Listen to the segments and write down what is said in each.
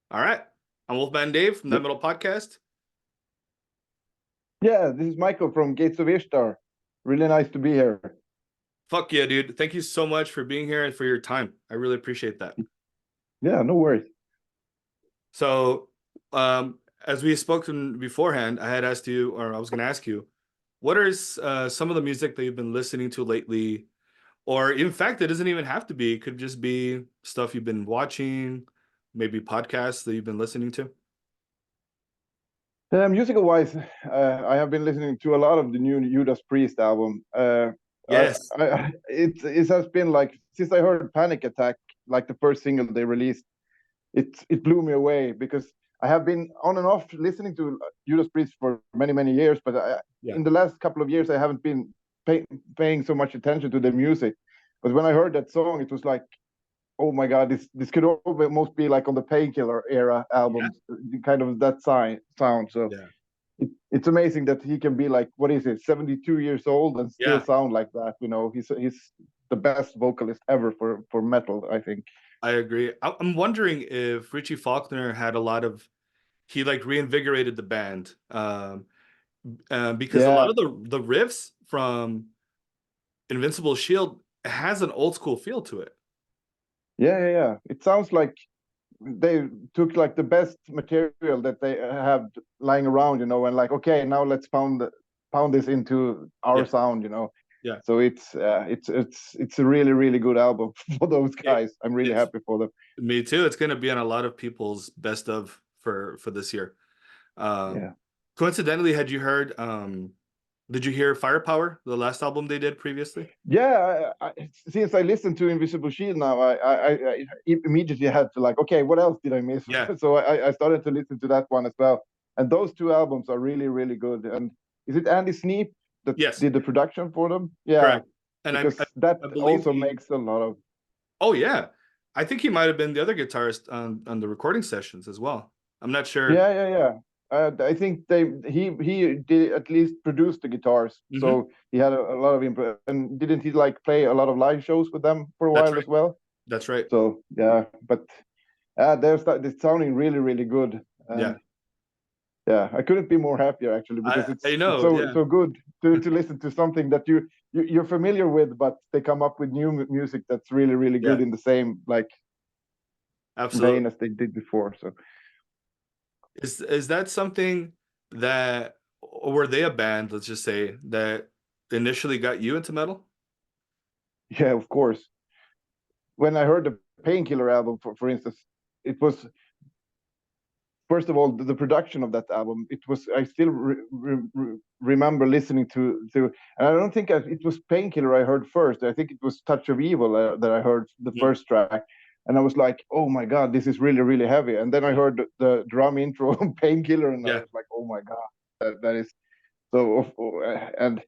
All right. I'm Wolfman Dave from That Metal Podcast. Yeah, this is Michael from Gates of Ishtar. Really nice to be here. Fuck yeah, dude. Thank you so much for being here and for your time. I really appreciate that. Yeah, no worries. So, as we spoken beforehand, I had asked you, or I was going to ask you, what are some of the music that you've been listening to lately? Or in fact, it doesn't even have to be. It could just be stuff you've been watching, maybe podcasts that you've been listening to. Musical-wise, I have been listening to a lot of the new Judas Priest album. Yes. It has been like since I heard Panic Attack, like the first single they released, it blew me away because I have been on and off listening to Judas Priest for many years, but in the last couple of years I haven't been paying so much attention to the music. But when I heard that song, it was like, oh my God, this could almost be like on the Painkiller era albums, kind of that sound. So it's amazing that he can be like, what is it, 72 years old and still sound like that. You know, he's the best vocalist ever for metal, I think. I agree. I'm wondering if Richie Faulkner had he like reinvigorated the band, because a lot of the riffs from Invincible Shield has an old school feel to it. Yeah. It sounds like they took like the best material that they have lying around, you know, and like, okay, now let's pound this into our sound, you know. Yeah. So it's a really good album for those guys. I'm really happy for them. Me too. It's going to be on a lot of people's best of for this year. Coincidentally, did you hear Firepower, the last album they did previously? Yeah, since I listened to Invisible Shield now, I immediately had to like, okay, what else did I miss? Yeah. So I started to listen to that one as well. And those two albums are really good. And is it Andy Sneap that did the production for them? Yeah. Correct. And because that also makes a lot of... Oh, yeah. I think he might have been the other guitarist on the recording sessions as well. I'm not sure. Yeah. I think he did at least produce the guitars, so he had a lot of input. And didn't he like play a lot of live shows with them for a while as well? That's right. So yeah, but it's sounding really good. And yeah, I couldn't be more happier actually, because it's so good to listen to something that you're familiar with, but they come up with new music that's really good in the same like vein as they did before. So. Is that something that, or were they a band, let's just say, that initially got you into metal? Yeah, of course. When I heard the Painkiller album, for instance, it was, first of all, the production of that album. It was, I still remember listening to, and I don't think it was Painkiller I heard first. I think it was Touch of Evil that I heard the first track. And I was like, oh my God, this is really heavy. And then I heard the drum intro on Painkiller, and I was like, oh my God, that is so. And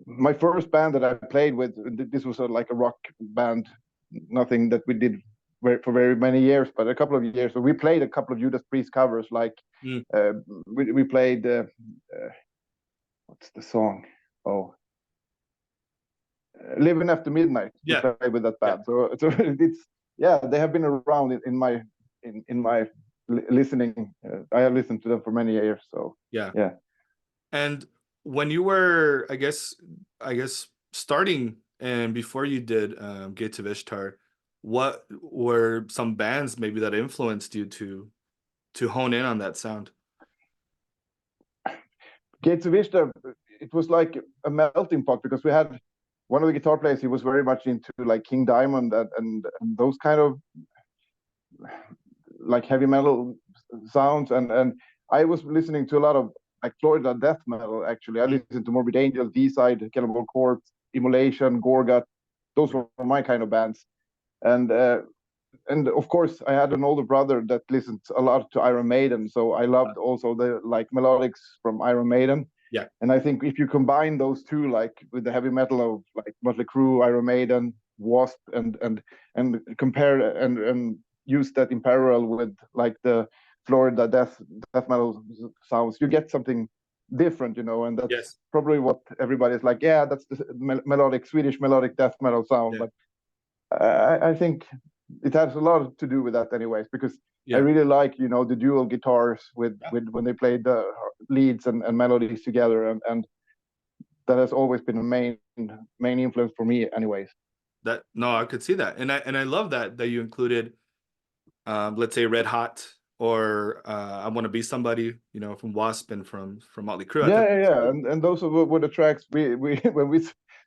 my first band that I played with, this was like a rock band, nothing that we did for very many years, but a couple of years. So we played a couple of Judas Priest covers, like we played, what's the song? Oh, Living After Midnight. We played with that band. So it's, they have been around in my listening. I have listened to them for many years. So yeah. And when you were, I guess starting, and before you did Gates of Ishtar, what were some bands maybe that influenced you to hone in on that sound? Gates of Ishtar, it was like a melting pot, because we had one of the guitar players, he was very much into like King Diamond and those kind of like heavy metal sounds, and I was listening to a lot of like Florida death metal. Actually, I listened to Morbid Angel, D-Side, Cannibal Corpse, Immolation, Gorgat. Those were my kind of bands, and of course I had an older brother that listened a lot to Iron Maiden, so I loved also the like melodics from Iron Maiden. Yeah. And I think if you combine those two, like with the heavy metal of like Mötley Crüe, Iron Maiden, Wasp, and compare and use that in parallel with like the Florida death metal sounds, you get something different, you know. And that's probably what everybody's like, yeah, that's the melodic Swedish melodic death metal sound. But I think it has a lot to do with that, anyways, because I Yeah. really like, you know, the dual guitars with Yeah. when they played the leads and melodies together, and that has always been a main influence for me, anyways. That no, I could see that, and I love that you included, let's say Red Hot or I Want to Be Somebody, you know, from Wasp and from Motley Crue. I Yeah, think yeah, that's yeah. really, And those were the tracks we when we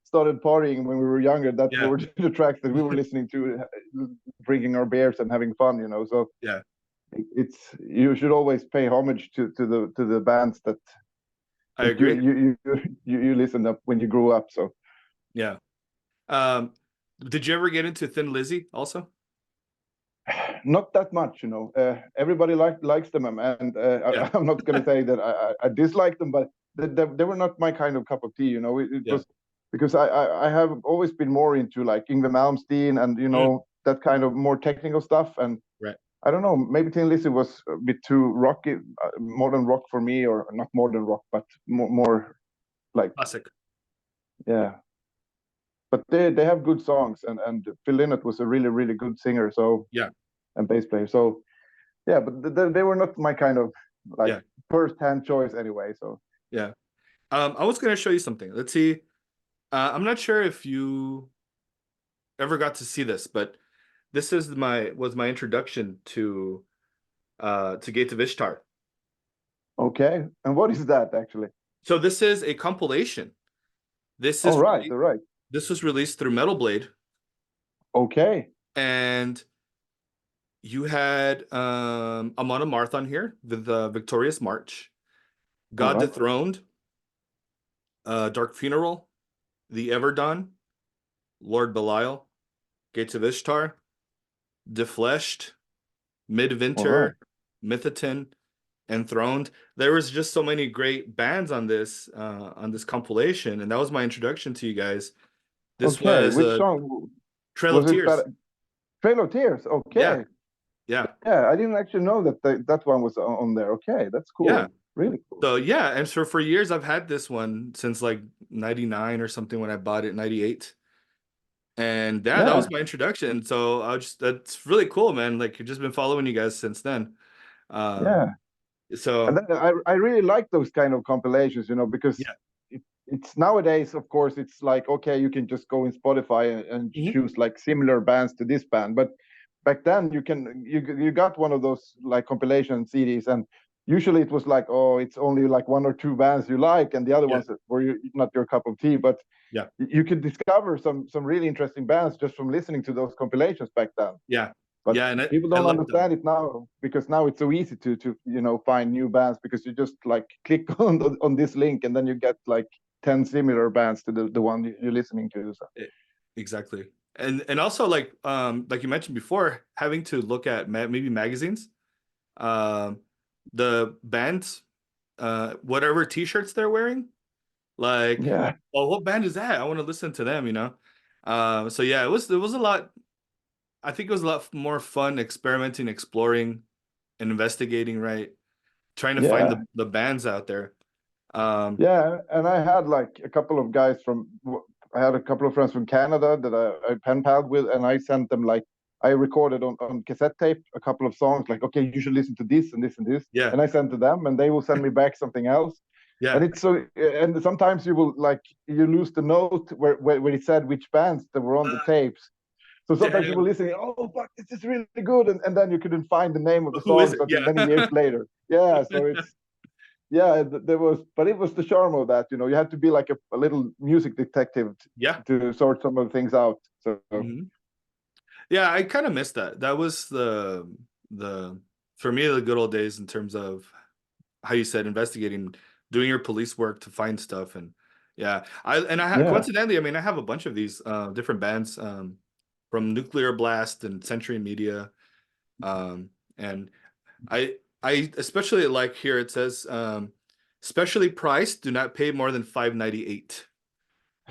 started partying when we were younger. That yeah, were the tracks that we were listening to, drinking our beers and having fun. You know, so yeah. it's you should always pay homage to the bands that I agree. you listened up when you grew up. So Yeah. Um, did you ever get into Thin Lizzy also? not that much, you know. Everybody likes them, and Yeah. I'm not going to say that I dislike them, but they were not my kind of cup of tea, you know. It Yeah. was because I have always been more into like Yngwie Malmsteen and, you Mm, know, that kind of more technical stuff. And right. I don't know, maybe Tin Lizzy was a bit too rocky, modern rock for me, or not modern rock, but more like, Classic. yeah. But they have good songs, and Phil Lynott was a really good singer, so, Yeah. and bass player. So yeah, but they were not my kind of like Yeah. first-hand choice anyway. So Yeah. I was gonna show you something. Let's see. I'm not sure if you ever got to see this, but this is my introduction to Gate of Ishtar. okay, and what is that actually? So this is a compilation. This All is right, all right, this was released through Metal Blade, okay, and you had Amon Amarth on here, the Victorious March, all God right, Dethroned, Dark Funeral, The Everdone, Lord Belial, Gates of Ishtar, Defleshed, all right, Midwinter, Mythoton, Enthroned. There was just so many great bands on this compilation, and that was my introduction to you guys. This okay. was Which song Trail of was it? Tears. Trail of Tears. Yeah, Okay, yeah, yeah, I didn't actually know that that one was on there. Okay, that's yeah. cool, really cool. So yeah, and so for years I've had this one since like 99 or something when I bought it in 98. And yeah, that Yeah, was my introduction. So I just that's really cool, man. Like I've just been following you guys since then. Um, yeah. And so then I really like those kind of compilations, you know, because yeah. it's nowadays, of course, it's like, okay, you can just go in Spotify and Mhm. choose like similar bands to this band. But back then, you got one of those like compilation CDs, and usually it was like, oh, it's only like one or two bands you like, and the other Yeah. ones were not your cup of tea. But Yeah. you could discover some really interesting bands just from listening to those compilations back then. Yeah. But Yeah. And people I don't love them. understand it now, because now it's so easy to you know, find new bands, because you just like click on this link, and then you get like 10 similar bands to the one you're listening to. So E- Exactly. And also like you mentioned before, having to look at maybe magazines, um, the bands, whatever t-shirts they're wearing, like, yeah, oh, what band is that? I want to listen to them, you know? So yeah, it was a lot. I think it was a lot more fun experimenting, exploring, and investigating, right? Trying to find yeah, the bands out there. Um, yeah. And I had like a couple of guys from, I had a couple of friends from Canada that I pen palled with, and I sent them like, I recorded on cassette tape a couple of songs, like, okay, you should listen to this and this and this, yeah, and I sent to them, and they will send me back something else. And yeah. it's so, and sometimes you will like, you lose the note where it said which bands that were on the tapes. So sometimes you were Damn, listening, oh fuck, this is really good, and then you couldn't find the name of the who is songs it? until Yeah, many years later. Yeah, so it's, yeah, there was, but it was the charm of that, you know. You had to be like a little music detective yeah. to sort some of the things out. So Mhm. Yeah, I kind of missed that. That was the for me the good old days in terms of how you said investigating, doing your police work to find stuff, and yeah, yeah, coincidentally, I mean, I have a bunch of these different bands from Nuclear Blast and Century Media, and I especially like here it says specially priced, do not pay more than $5.98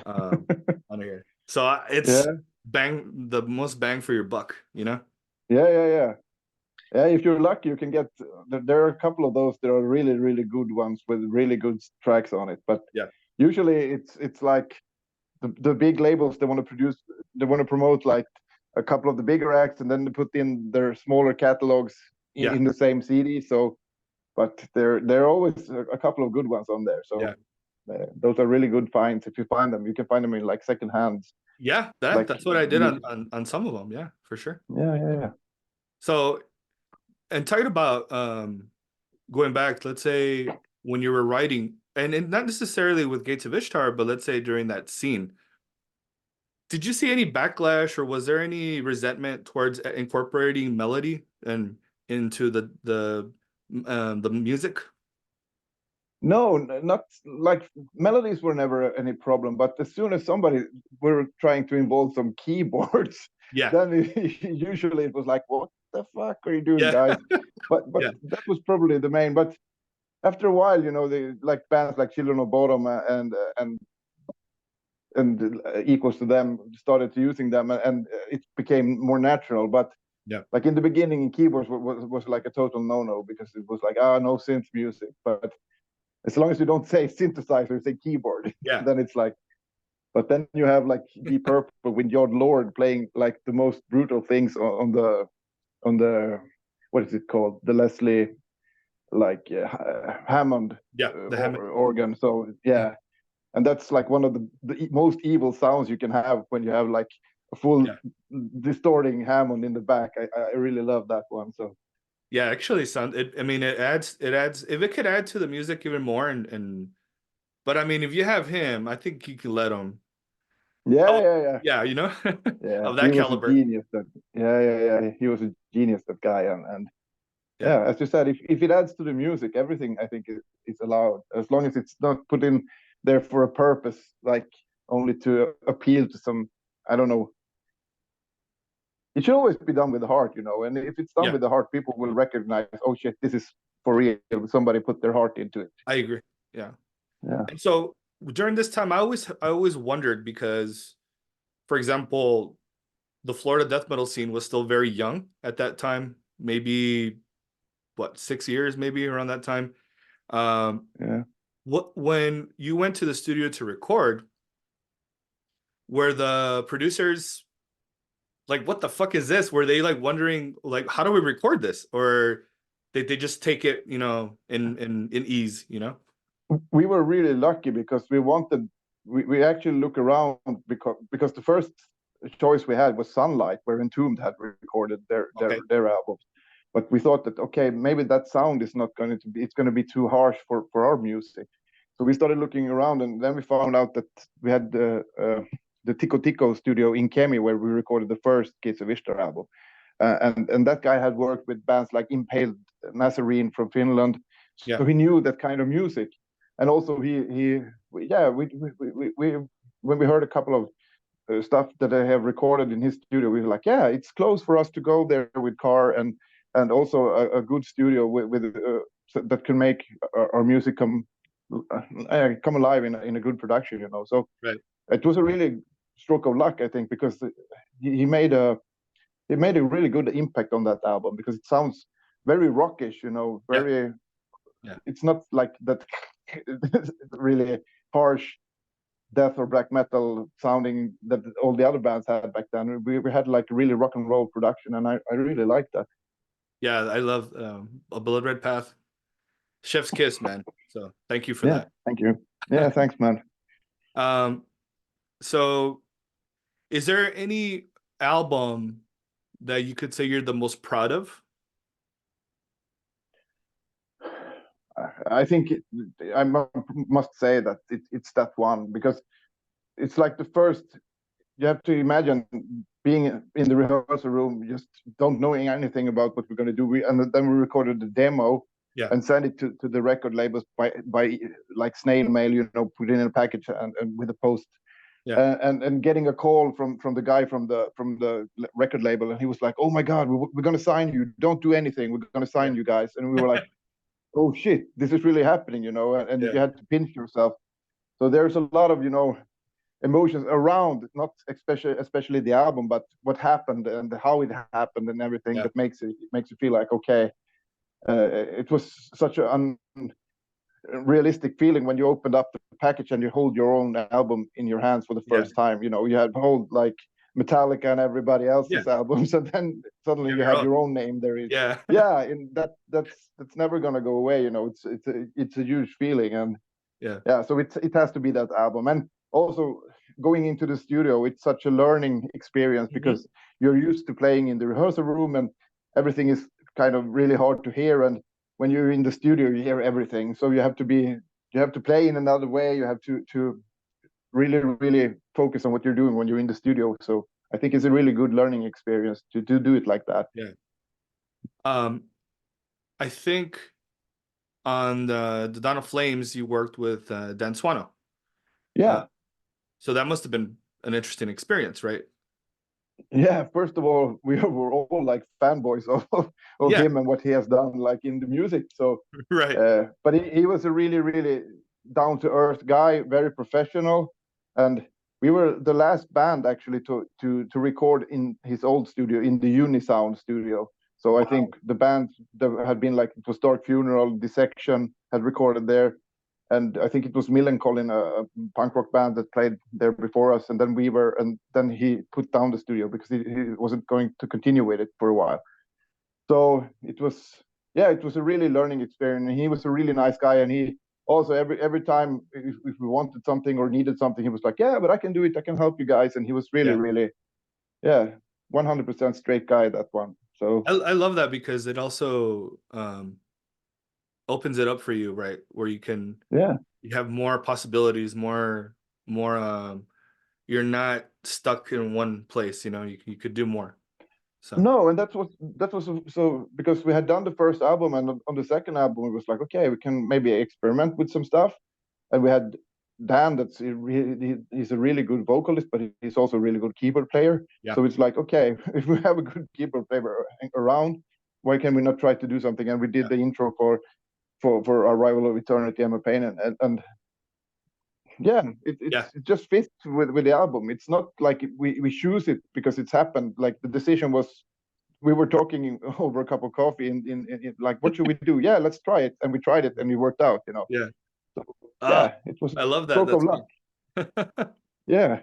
um, on here. So it's yeah, bang the most bang for your buck, you know? yeah. Yeah, if you're lucky, you can get. There are a couple of those. There are really good ones with really good tracks on it. But Yeah. usually, it's like the big labels. They want to produce. They want to promote like a couple of the bigger acts, and then they put in their smaller catalogs Yeah. in the same CD. So, but there are always a couple of good ones on there. So Yeah. those are really good finds. If you find them, you can find them in like second hands. Yeah, Like that's what I did on some of them. Yeah, for sure. yeah. So, and talking about going back, let's say when you were writing, and not necessarily with Gates of Ishtar, but let's say during that scene, did you see any backlash or was there any resentment towards incorporating melody and into the music? No, not like melodies were never any problem. But as soon as somebody were trying to involve some keyboards, Yeah, then usually it was like, what the fuck are you doing, yeah, guys? But yeah, that was probably the main. But after a while, they like bands like Children of Bodom and equals to them started using them, and it became more natural. But yeah, like in the beginning, keyboards was like a total no because it was like no synth music. But as long as you don't say synthesizer, say keyboard, yeah, then it's like. But then you have like Deep Purple with Yard Lord playing like the most brutal things on the what is it called, the Leslie like Hammond yeah. The Hammond. organ. So Mhm. yeah, and that's like one of the most evil sounds you can have when you have like a full Yeah, distorting Hammond in the back. I really love that one. So yeah. Actually, sound it. I mean, it adds. If it could add to the music even more, but I mean, if you have him, I think you can let him. yeah, Oh, yeah, yeah. yeah, Yeah, of he that was a caliber. genius. Yeah. He was a genius, that guy, and Yeah, yeah, as you said, if it adds to the music, everything I think is allowed, as long as it's not put in there for a purpose, like only to appeal to some, I don't know. It should always be done with the heart, And if it's done yeah. with the heart, people will recognize, oh shit, this is for real. Somebody put their heart into it. I agree. Yeah. Yeah, And so during this time, I always wondered because, for example, the Florida death metal scene was still very young at that time. Maybe what, 6 years, maybe around that time. Um, yeah. what when you went to the studio to record, were the producers like, "What the fuck is this?" Were they like wondering, like, "How do we record this?" Or did they just take it, in ease? We were really lucky because we actually look around because the first choice we had was Sunlight, where Entombed had recorded their their Okay. their albums. But we thought that okay, maybe that sound is not going to be, it's going to be too harsh for our music. So we started looking around, and then we found out that we had the Tico Tico studio in Kemi, where we recorded the first Gates of Ishtar album. And that guy had worked with bands like Impaled Nazarene from Finland, Yeah. so he knew that kind of music. And also yeah, we when we heard a couple of stuff that I have recorded in his studio, we were like, yeah, it's close for us to go there with car, and also a good studio that can make our music come alive in a good production. So Right. it was a really stroke of luck, I think, because he made a really good impact on that album because it sounds very rockish, Yeah. very. Yeah. It's not like that really harsh death or black metal sounding that all the other bands had back then. We had like a really rock and roll production, and I really like that. Yeah, I love A Blood Red Path. Chef's kiss, man. So thank you for Yeah, that. thank you. Yeah, thanks, man. Um, so is there any album that you could say you're the most proud of? I think I must say that it's that one because it's like the first. You have to imagine being in the rehearsal room, just don't knowing anything about what we're going to do. And then we recorded the demo Yeah. and sent it to the record labels by like snail mail, put it in a package and with a post. Yeah. And getting a call from the guy from the record label, and he was like, "Oh my God, we're going to sign you. Don't do anything. We're going to Yeah. sign you guys." And we were like, "Oh shit, this is really happening," and Yeah. you had to pinch yourself. So there's a lot of emotions around, not especially the album, but what happened and how it happened and everything Yeah. that makes you feel like okay. It was such an unrealistic feeling when you opened up the package and you hold your own album in your hands for the Yeah. first time. You had hold like Metallica and everybody Yeah, else's albums, and then suddenly you have you your have own. your own name there. Yeah. Yeah, and that's never gonna go away. It's a huge feeling, and Yeah. yeah, so it has to be that album. And also going into the studio, it's such a learning experience Hmm. because you're used to playing in the rehearsal room and everything is kind of really hard to hear. And when you're in the studio, you hear everything. So you have to play in another way. You have to really, really focus on what you're doing when you're in the studio. So I think it's a really good learning experience to do it like that. Yeah. Um, I think on the Dawn of Flames, you worked with Dan Swano. Uh, Yeah. so that must have been an interesting experience, right? Yeah, first of all, we were all like fanboys of Yeah. him and what he has done, like in the music. So, Right. but he was a really, really down to earth guy, very professional, and we were the last band actually to record in his old studio in the Unisound studio. So I Wow. think the band that had been like it was Dark Funeral, Dissection had recorded there, and I think it was Millencolin, a punk rock band that played there before us, and then we were, and then he put down the studio because he wasn't going to continue with it for a while. So it was, yeah, it was a really learning experience. And he was a really nice guy, and he also every time if we wanted something or needed something, he was like, yeah, but I can do it, I can help you guys, and he was really, Yeah. really, yeah, 100% straight guy that one. So I love that because it also opens it up for you, right? Where yeah. you have more possibilities, more you're not stuck in one place, you could do more. So No, and that was so because we had done the first album, and on the second album, it was like, okay, we can maybe experiment with some stuff. And we had Dan, he's a really good vocalist, but he's also a really good keyboard player. yeah. So it's like, okay, if we have a good keyboard player around, why can we not try to do something? And we did Yeah. the intro for Arrival of Eternity, Emma Payne, and yeah, Yeah. it just fits with the album. It's not like we choose it because it's happened. Like the decision was we were talking over a cup of coffee in like what should we do? Yeah, let's try it, and we tried it and it worked out. Yeah. So Ah, yeah, it was a I love that. stroke of That's luck. fun. Yeah,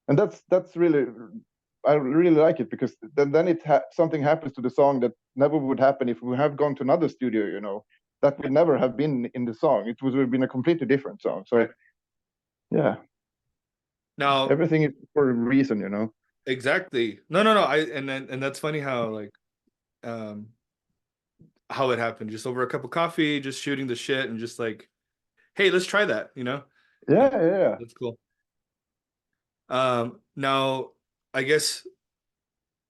and that's really I really like it because then something happens to the song that never would happen if we have gone to another studio. That would never have been in the song. It would have been a completely different song. Right. So yeah, Now, everything is for a reason. exactly. No. And that's funny how um how it happened. Just over a cup of coffee, just shooting the shit and just like, hey, let's try that. Yeah, Uh, yeah, yeah. that's cool. Now I guess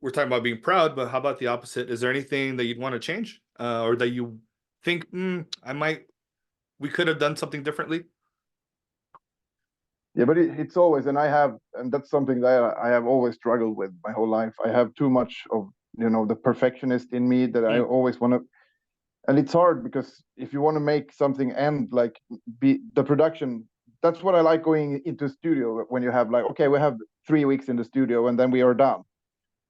we're talking about being proud, but how about the opposite? Is there anything that you'd want to change? Or that you think, we could have done something differently? Yeah, but it's always, and that's something that I have always struggled with my whole life. I have too much of, the perfectionist in me that I Mm, always want to, and it's hard because if you want to make something end like be the production, that's what I like going into studio when you have like, okay, we have 3 weeks in the studio and then we are done.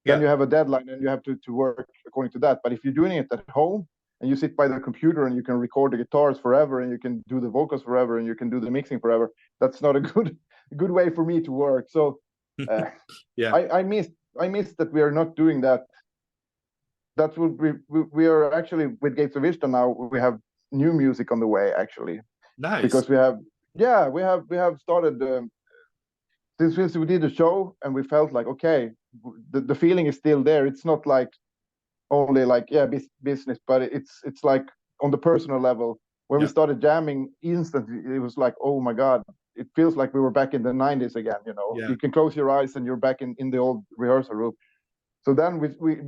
Then yeah, you have a deadline and you have to work according to that. But if you're doing it at home and you sit by the computer and you can record the guitars forever and you can do the vocals forever and you can do the mixing forever, that's not a good way for me to work. So uh, yeah, I miss that we are not doing that. That's what we are actually with Gates of Ishtar now. We have new music on the way actually nice. because we have started since we did the show and we felt like okay, the feeling is still there. It's not like only like yeah business, but it's like on the personal level. When we Yeah, started jamming instantly, it was like oh my god, it feels like we were back in the 90s again. yeah, You can close your eyes and you're back in the old rehearsal room. So then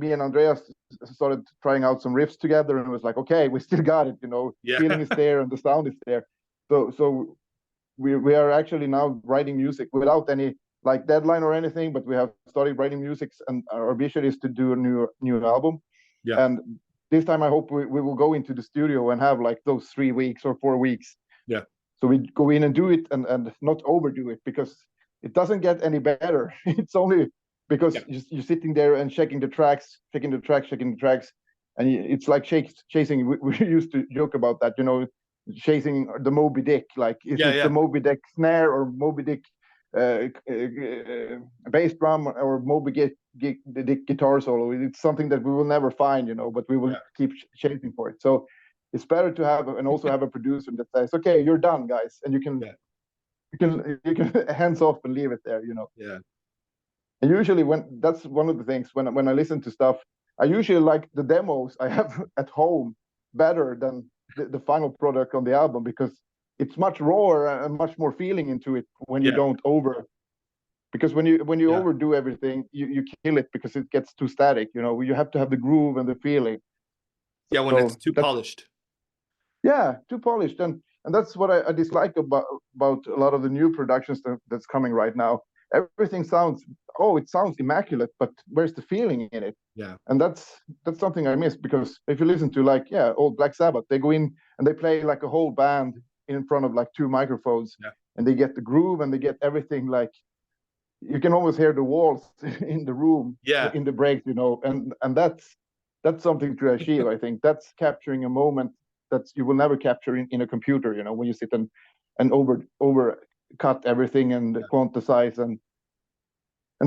me and Andreas started trying out some riffs together, and it was like, okay, we still got it. yeah, Feeling is there and the sound is there. So we are actually now writing music without any like deadline or anything, but we have started writing music, and our ambition is to do a new album. yeah, And this time, I hope we will go into the studio and have like those 3 weeks or 4 weeks. yeah, So we go in and do it and not overdo it because it doesn't get any better. It's only yeah, because you're sitting there and checking the tracks, and it's like chasing. We used to joke about that, chasing the Moby Dick. Like, is yeah, it yeah, the Moby Dick snare or Moby Dick bass drum or Moby the guitar solo. It's something that we will never find, you know, but we will Yeah. keep chasing for it. So it's better to have and also have a producer that says, okay, you're done, guys, and Yeah. you can hands off and leave it there, you know. Yeah. And usually when that's one of the things when I listen to stuff, I usually like the demos I have at home better than the final product on the album, because it's much rawer and much more feeling into it when you Yeah. don't over, because when you Yeah. overdo everything, you kill it because it gets too static, you know. You have to have the groove and the feeling. Yeah. When it's So too that's, polished. yeah, too polished. And that's what I dislike about a lot of the new productions that's coming right now. Everything sounds, oh, it sounds immaculate, but where's the feeling in it? Yeah. And that's something I miss, because if you listen to, like, yeah, old Black Sabbath, they go in and they play like a whole band in front of like two microphones, Yeah. and they get the groove and they get everything, like you can almost hear the walls in the room Yeah. in the breaks, you know. And that's something to achieve. I think that's capturing a moment that you will never capture in a computer, you know, when you sit and over cut everything and Yeah. quantize, and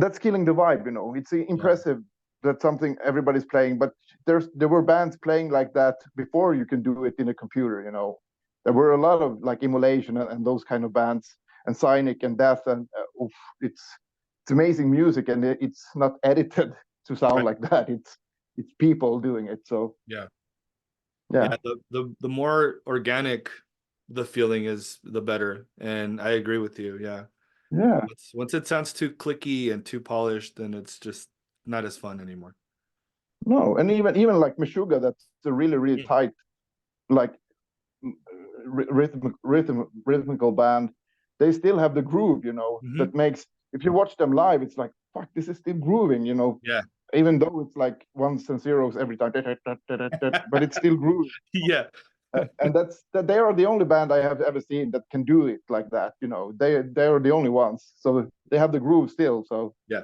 that's killing the vibe, you know. It's Yeah. impressive that something everybody's playing, but there were bands playing like that before you can do it in a computer, you know. There were a lot of like Immolation and those kind of bands, and Cynic and Death, and oof, it's amazing music, and it's not edited to sound Right. like that. It's people doing it. So Yeah. yeah, Yeah. The more organic the feeling is, the better. And I agree with you. Yeah. yeah, Once it sounds too clicky and too polished, then it's just not as fun anymore. no, and even like Meshuggah, that's a really Mm. tight, like rhythmical band. They still have the groove, you know, Hmm. that makes, if you watch them live, it's like, fuck, this is still grooving, you know, Yeah. even though it's like ones and zeros every time, but it's still grooving. Yeah. And that's that they are the only band I have ever seen that can do it like that, you know. They are the only ones, so they have the groove still. So Yeah.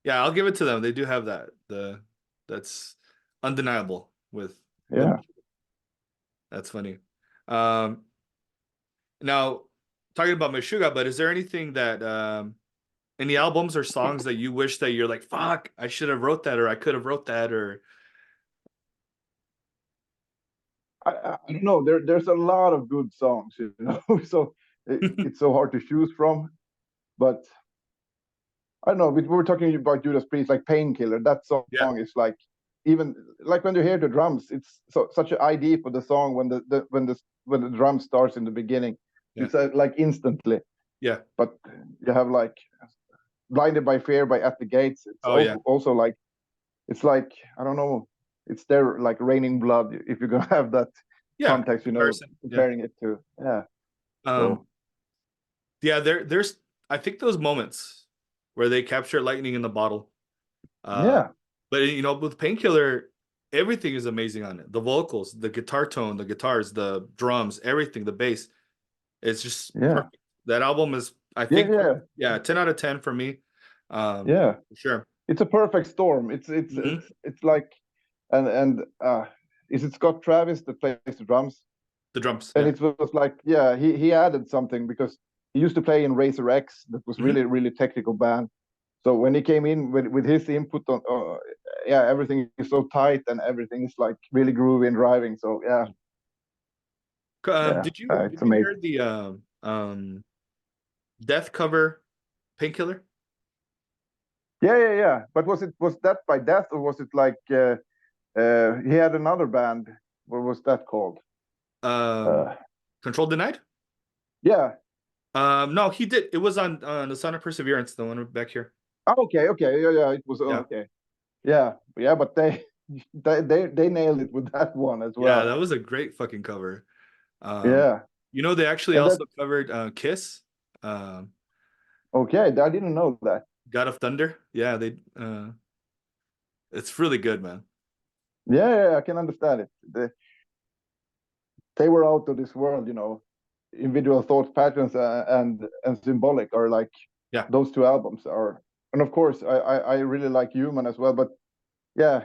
Yeah. I'll give it to them. They do have that. That's undeniable with yeah. that's funny. Um, Now, talking about Meshuggah, but is there anything that any albums or songs that you wish that you're like, fuck, I should have wrote that, or I could have wrote that, or I don't know. There's a lot of good songs, you know. So it's so hard to choose from. But I don't know. We were talking about Judas Priest, like Painkiller. That song yeah, is like, even like when you hear the drums, it's such an idea for the song when the drum starts in the beginning. yeah, It's like instantly. yeah. But you have like Blinded by Fear by At the Gates. It's Oh yeah, also like, it's like, I don't know. It's there like Raining Blood, if you're gonna have that yeah. context, you know, Comparison, yeah. comparing it to, yeah. Um, So yeah. There's I think those moments where they capture lightning in the bottle. Uh, yeah, but you know, with Painkiller, everything is amazing on it. The vocals, the guitar tone, the guitars, the drums, everything, the bass. It's just yeah, perfect. That album is, I yeah, think, yeah, yeah, 10 out of 10 for me. yeah. For sure. It's a perfect storm. Hmm. It's like, and is it Scott Travis that plays the drums? The drums, And yeah. it was like, yeah, he added something, because he used to play in Razor X, that was Hmm. really technical band. So when he came in with his input on, yeah, everything is so tight and everything is like really groovy and driving. So yeah, yeah, Did it's you hear amazing. the Death cover Painkiller? Yeah. But was that by Death, or was it like he had another band? What was that called? Um, Uh, Control Denied? yeah. No, he did. It was on the Son of Perseverance, the one back here. Oh, okay. Yeah. It was, Yeah. okay. Yeah. But they they nailed it with that one as Yeah, well. that was a great fucking cover. Um, Yeah. you know, they actually And that, also covered Kiss, um, okay, I didn't know that. God of Thunder. Yeah, it's really good, man. Yeah, I can understand it. They were out of this world, you know. Individual thought patterns and Symbolic are like, Yeah. those two albums are, and of course I really like Human as well. But yeah,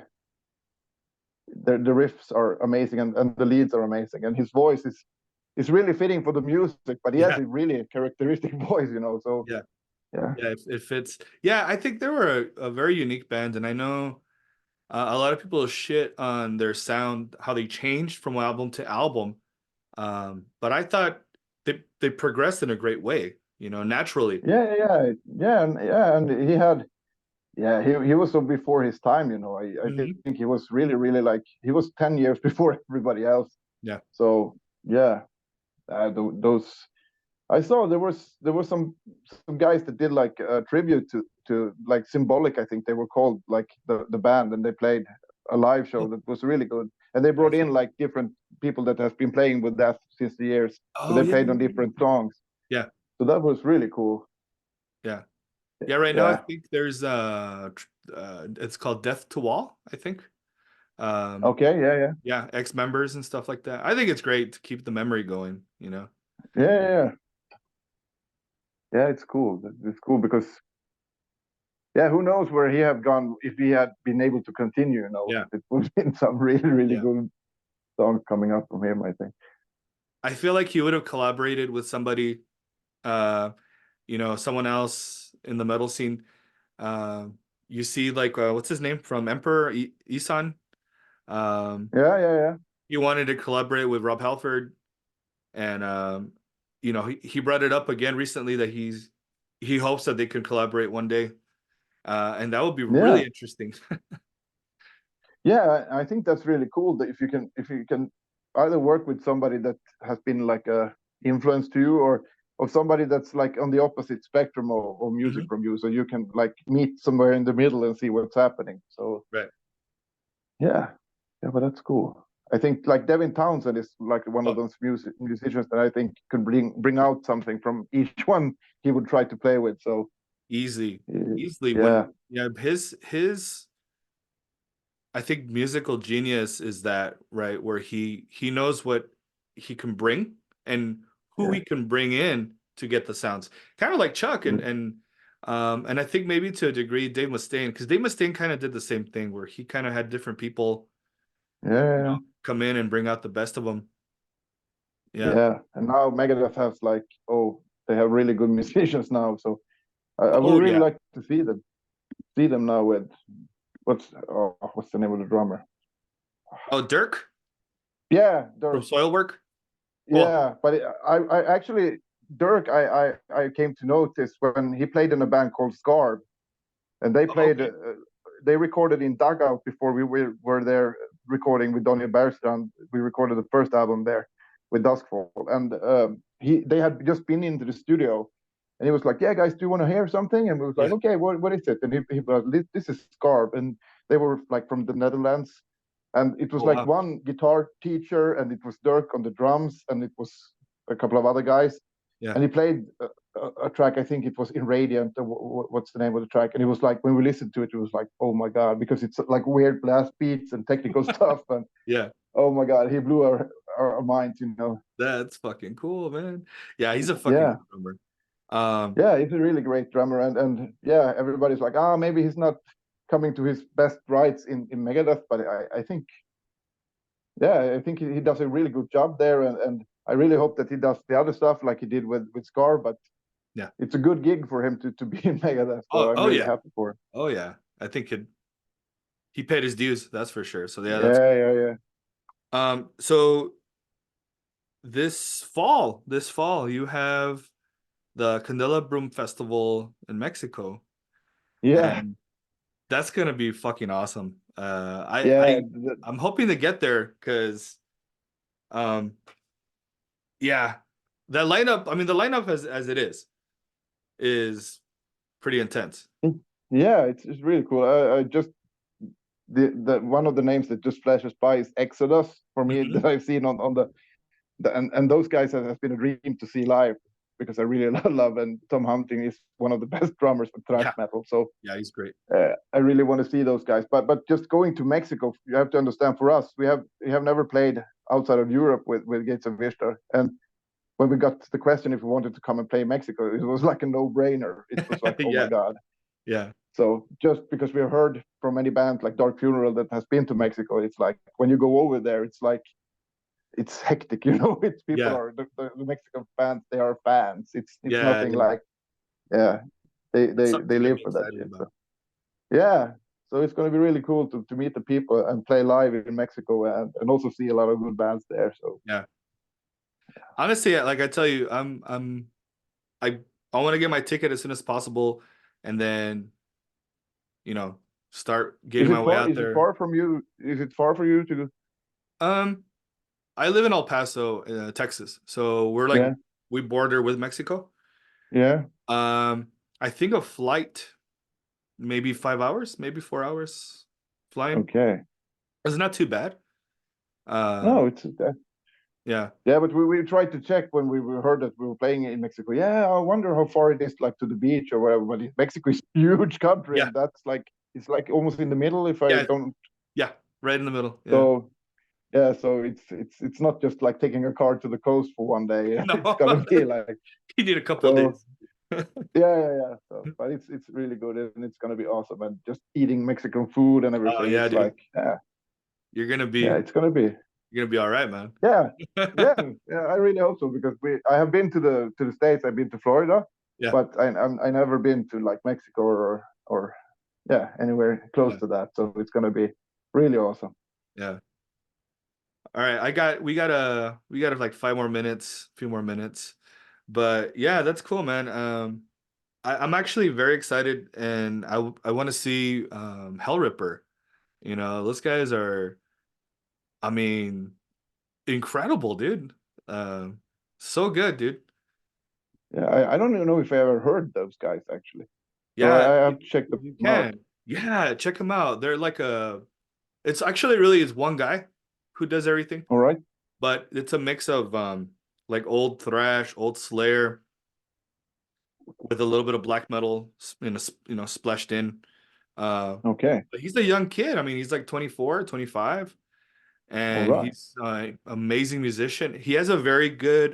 the riffs are amazing, and the leads are amazing, and his voice is really fitting for the music. But he has Yeah. a really characteristic voice, you know. So Yeah. Yeah. Yeah, it fits. Yeah, I think they were a very unique band, and I know a lot of people shit on their sound, how they changed from album to album. But I thought they progressed in a great way, naturally. And he had, he was so before his time, you know. I Hmm. think he was really, really like, he was 10 years before everybody else. Yeah. So yeah, those I saw there was some guys that did like a tribute to like Symbolic, I think they were called, like the band, and they played a live show Oh, that was really good. And they brought that's in like different people that has been playing with that since the years. So oh they yeah, played on different songs. yeah, So that was really cool. yeah, yeah. Right now, I Yeah. think there's it's called Death to Wall, I think. Um, Okay. Yeah. yeah, ex-members and stuff like that. I think it's great to keep the memory going. Yeah. Yeah. Yeah. Yeah. It's cool. It's cool because yeah, who knows where he have gone if he had been able to continue. You know, Yeah, it would have been some really, really yeah. good songs coming up from him, I think. I feel like he would have collaborated with somebody, uh, someone else in the metal scene. Uh, you see, like, what's his name from Emperor Isan? Um, Yeah. Yeah. Yeah. he wanted to collaborate with Rob Halford, and he brought it up again recently that he hopes that they could collaborate one day, and that would be really Yeah. interesting. Yeah, I think that's really cool that if you can either work with somebody that has been like a influence to you, or somebody that's like on the opposite spectrum of music Hmm. from you, so you can like meet somewhere in the middle and see what's happening. So Right. yeah, yeah, but that's cool. I think like Devin Townsend is like one of Oh, those musicians that I think could bring out something from each one he would try to play with. So easily, uh, easily. yeah, His I think musical genius is that, right, where he knows what he can bring and who yeah, he can bring in to get the sounds. Kind of like Chuck and I think maybe to a degree Dave Mustaine, because Dave Mustaine kind of did the same thing where he kind of had different people, yeah. come in and bring out the best of them. Yeah. Yeah, and now Megadeth has like, oh, they have really good musicians now. So I would Oh really yeah. like to see them now with what's the name of the drummer? Oh, Dirk Yeah, from Dirk. Soilwork. Oh, Yeah, but I actually Dirk I came to notice when he played in a band called Scarb, and okay. they recorded in Dugout before we were there recording with Donny Bergstrand. We recorded the first album there with Duskfall, and they had just been into the studio, and he was like, "Yeah, guys, do you want to hear something?" And we was like, Yeah. "Okay, what is it?" And he was, "This is Scarb," and they were like from the Netherlands, and it was Oh like wow. one guitar teacher, and it was Dirk on the drums, and it was a couple of other guys, Yeah. and he played a track. I think it was in Radiant. What's the name of the track? And it was like when we listened to it, it was like, oh my god, because it's like weird blast beats and technical stuff, and Yeah. oh my god, he blew our minds, you know. That's fucking cool, man. Yeah, he's a fucking Yeah, good drummer. Um, yeah, he's a really great drummer, and yeah, everybody's like, maybe he's not coming to his best rights in Megadeth, but I think, yeah, I think he does a really good job there, and I really hope that he does the other stuff like he did with Scar, but yeah. it's a good gig for him to be in Megadeth, so Oh, I'm oh really yeah. happy for him. Oh yeah. I think he paid his dues, that's for sure. So yeah, that's Yeah, yeah, yeah. so this fall you have the Candelabrum Festival in Mexico, Yeah, and that's gonna be fucking awesome. yeah, I'm hoping to get there because um yeah, that lineup, I mean the lineup as it is pretty intense. yeah. It's really cool. I just the one of the names that just flashes by is Exodus for me that Mhm. I've seen on the and those guys has been a dream to see live because I really love, and Tom Hunting is one of the best drummers for thrash Yeah, metal. So yeah, he's great. I really want to see those guys. But just going to Mexico, you have to understand, for us, we have never played outside of Europe with Gates of Ishtar, and when we got the question if we wanted to come and play Mexico, it was like a no-brainer. It was like, oh my Yeah, god. yeah, So just because we've heard from many bands like Dark Funeral that has been to Mexico, it's like when you go over there, it's like it's hectic, you know. It's people yeah, are the Mexican fans, they are fans. It's yeah, nothing yeah. like, yeah. That's they something to live be for that excited shit. about. So yeah, so it's going to be really cool to meet the people and play live in Mexico and also see a lot of good bands there. So Yeah. Honestly, like I tell you, I I want to get my ticket as soon as possible, and then you know start getting my way out is it there. far from you? Is it far for you to? Um, I live in El Paso, Texas, so we're like Yeah, we border with Mexico. yeah. Um, I think a flight maybe 5 hours, maybe 4 hours flying. Okay. It's not too bad. No, Um, it's yeah, yeah, but we tried to check when we heard that we were playing in Mexico. Yeah, I wonder how far it is like to the beach or whatever. But Mexico is a huge country, yeah, and that's like it's like almost in the middle. If I yeah, don't, yeah, right in the middle. Yeah. so yeah, so it's not just like taking a car to the coast for one day. It's No, gonna be like you need a couple of so. days. Yeah. So, but it's really good and it's gonna be awesome. And just eating Mexican food and Oh everything, yeah, it's dude. like yeah, You're gonna yeah, be it's gonna be. you're gonna be all right, man. Yeah, yeah. I really hope so because I have been to the States. I've been to Florida, Yeah, but I never been to like Mexico or yeah anywhere close yeah, to that. So it's gonna be really awesome. yeah. All right, we got like 5 more minutes, a few more minutes, but yeah, that's cool, man. I'm actually very excited, and I want to see Hell Ripper. You know, those guys are, I mean, incredible, dude. Um, so good, dude. Yeah, I don't even know if I ever heard those guys actually. So Yeah, I have to check if you them out. can, yeah, check them out. They're like a, it's actually really is one guy who does everything, All right. but it's a mix of like old thrash, old Slayer with a little bit of black metal, splashed in. Okay. But he's a young kid. I mean, he's like 24, 25, All and right. he's amazing musician. He has a very good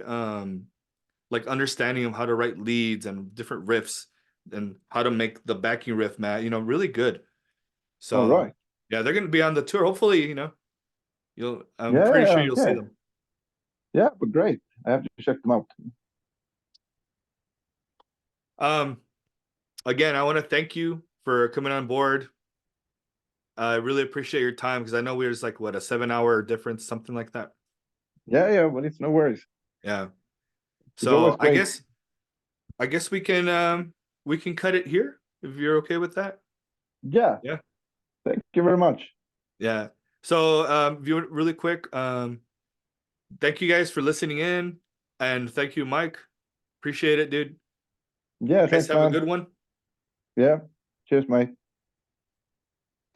like understanding of how to write leads and different riffs and how to make the backing riff, Matt. Really good. All So right. yeah, they're gonna be on the tour. Hopefully, you'll. I'm Yeah. pretty Yeah. sure you'll see Okay. them. Yeah, but great. I have to check them out. Um, Again, I want to thank you for coming on board. I really appreciate your time because I know we're just like what a 7 hour difference, something like that. Yeah. Yeah. But it's no worries. Yeah. It's always So great. I guess we can cut it here if you're okay with that. Yeah. Yeah. Thank you very much. Yeah. So really quick, thank you guys for listening in, and thank you, Mike. Appreciate it, dude. Yeah. You guys Thanks, have a man. good one. Yeah. Cheers, mate.